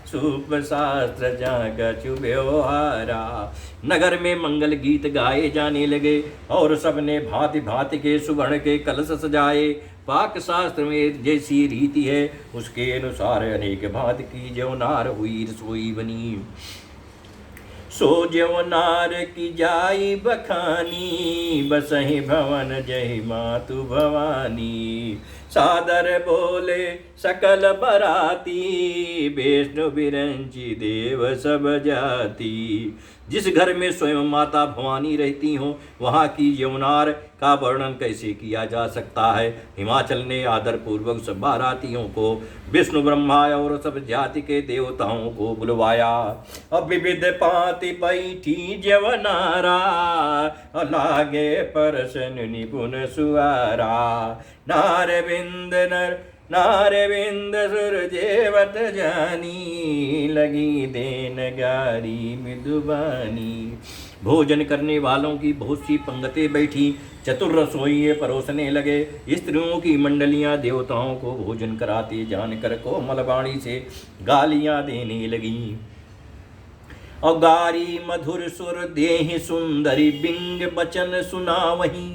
[SPEAKER 1] सूप शास्त्र जाग चुब्योहारा। नगर में मंगल गीत गाए जाने लगे और सबने भांति भांति के सुवर्ण के कलश सजाए। पाक शास्त्र में जैसी रीति है उसके अनुसार अनेक भांति की जवनार हुई रसोई बनी। सो जवनार की जाई बखानी, बसहि भवन जय मातु भवानी। सादर बोले सकल बराती, विष्णु बिरंची देव सब जाति। जिस घर में स्वयं माता भवानी रहती हो वहाँ की यमुनार का वर्णन कैसे किया जा सकता है। हिमाचल ने आदर पूर्वक सब बारातियों को, विष्णु ब्रह्मा और सब जाति के देवताओं को बुलवाया। अब विविध पाति बैठी जवनारा, लागे परसन निपुण सुआरा। नारविंद सुरजेवत जानी, लगी देन गारी मृदुबानी। भोजन करने वालों की बहुत सी पंगतें बैठी, चतुर रसोइये परोसने लगे। स्त्रियों की मंडलियां देवताओं को भोजन कराते जानकर कोमल वाणी से गालियां देने लगीं। और गारी मधुर सुर देहि सुंदरी बिंग बचन सुनावहीं।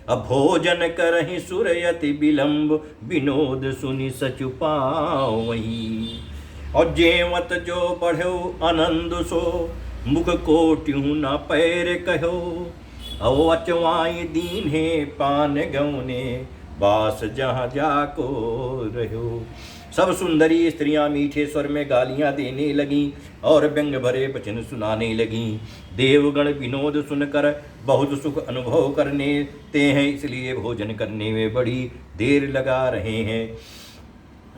[SPEAKER 1] अब भोजन करहि सुरयति विलंब विनोद सुनि सचु पावहीं। और जेवत जो बढ़ो आनंद सो मुख कोट्यूं न पैर कहो। अव अचवाई दीन्हे पान गौने बास जहाँ जाको रहो। सब सुंदरी स्त्रियां मीठे स्वर में गालियां देने लगीं और व्यंग भरे वचन सुनाने लगीं। देवगण विनोद सुनकर बहुत सुख अनुभव करते हैं, इसलिए भोजन करने में बड़ी देर लगा रहे हैं।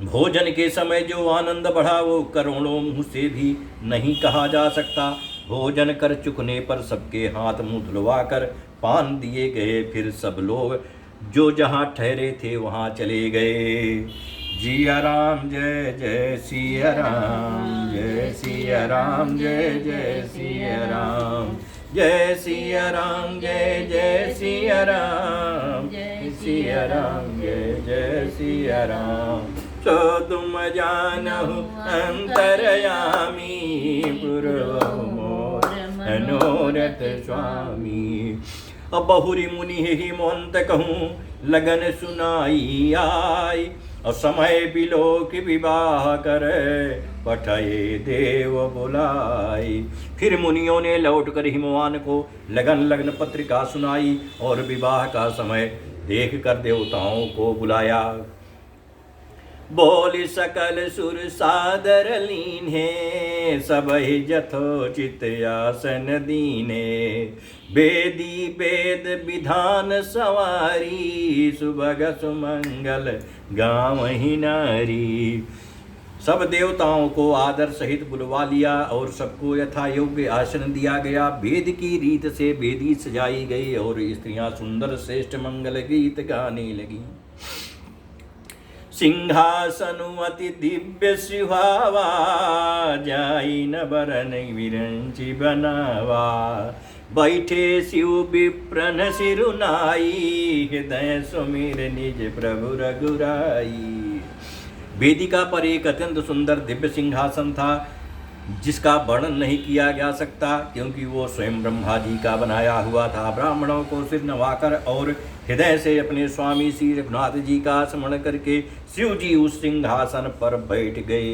[SPEAKER 1] भोजन के समय जो आनंद बढ़ा वो करोड़ों मुँह से भी नहीं कहा जा सकता। भोजन कर चुकने पर सबके हाथ मुंह धुलवा कर पान दिए गए। फिर सब लोग जो जहाँ ठहरे थे वहाँ चले गए। जिया राम जय जय सिया राम, जय सिया राम जय जय सिया राम, जय सिया राम जय जय सिया राम, जय सिया राम जय जय सिया राम। सो तुम जानहु अंतरयामी, पुरवहु मोर मनोरथ स्वामी। अब बहुरी मुनि ही मोहंत कहूँ लगन सुनाई आई। और समय बिलो की विवाह करे पठाए देव बुलाई। फिर मुनियों ने लौटकर हिमवान को लगन पत्रिका सुनाई और विवाह का समय देख कर देवताओं को बुलाया। बोली सकल सुर सादर लीन्हे, सबहि जथोचित आसन दीने। वेदी वेद विधान सवारी, सुभग सुमंगल गावहि नारी। सब देवताओं को आदर सहित बुलवा लिया और सबको यथा योग्य आसन दिया गया। वेद की रीत से वेदी सजाई गई और स्त्रियां सुंदर श्रेष्ठ मंगल गीत गाने लगी। सिंहासनु अति दिव्य सुहावा, जाई न बरन विरंचि बनावा। बैठे शिव विप्रन सिरुनाई, हृदय सुमिर निज प्रभु रघुराई। वेदिका पर एक अत्यंत सुंदर दिव्य सिंहासन था, जिसका वर्णन नहीं किया जा सकता क्योंकि वो स्वयं ब्रह्मा जी का बनाया हुआ था। ब्राह्मणों को सिर नवाकर और हृदय से अपने स्वामी श्री रघुनाथ जी का स्मरण करके शिव जी उस सिंहासन पर बैठ गए।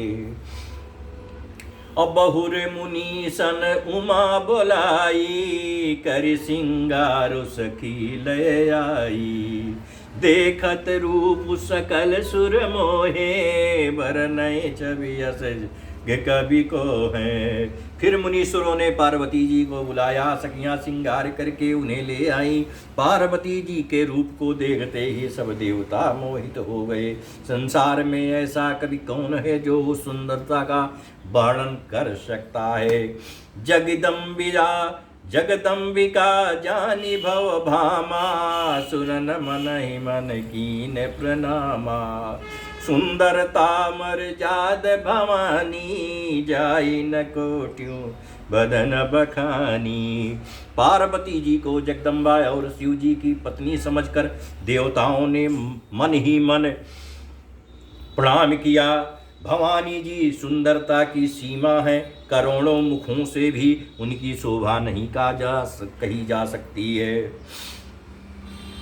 [SPEAKER 1] और बहुर मुनि सन उमा बोलाई, कर सिंगार सखी लय आई। देखत रूप सकल सुर मोहे, बरनय छवि यस कवि को है। फिर मुनीश्वरों ने पार्वती जी को बुलाया। सखियां श्रृंगार करके उन्हें ले आई। पार्वती जी के रूप को देखते ही सब देवता मोहित हो गए। संसार में ऐसा कवि कौन है जो उस सुंदरता का वर्णन कर सकता है। जगदम्बिका जानी भव भामा, सुरन मन ही मन कीन प्रणामा। सुंदरता मर्याद भवानी, जाई न कोट्यूं बदन बखानी। पार्वती जी को जगदम्बा और शिव जी की पत्नी समझकर देवताओं ने मन ही मन प्रणाम किया। भवानी जी सुंदरता की सीमा है, करोड़ों मुखों से भी उनकी शोभा नहीं कही जा सकती है।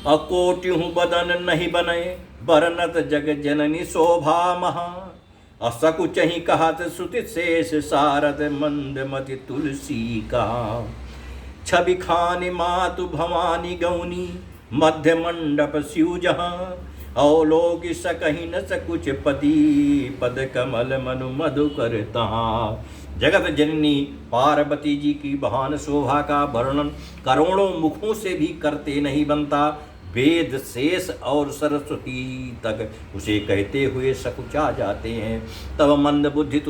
[SPEAKER 1] अकोट्युं बदन नहीं बने, बरनत जग जननी शोभा महा। असकुच ही कहत श्रुति शेष, सारद मंदमति तुलसी का। छवि खान मातु भवानी गौनी, मध्य मंडप शिव जहाँ। अवलोक सकहि न सकुच पति, पद कमल मनु मधु कर तहाँ। जगत जननी पार्वती जी की महान शोभा का वर्णन करोड़ों मुखों से भी करते नहीं बनता। वेद शेष और सरस्वती तक उसे कहते हुए सकुचा जाते हैं। तब मंद बुद्धि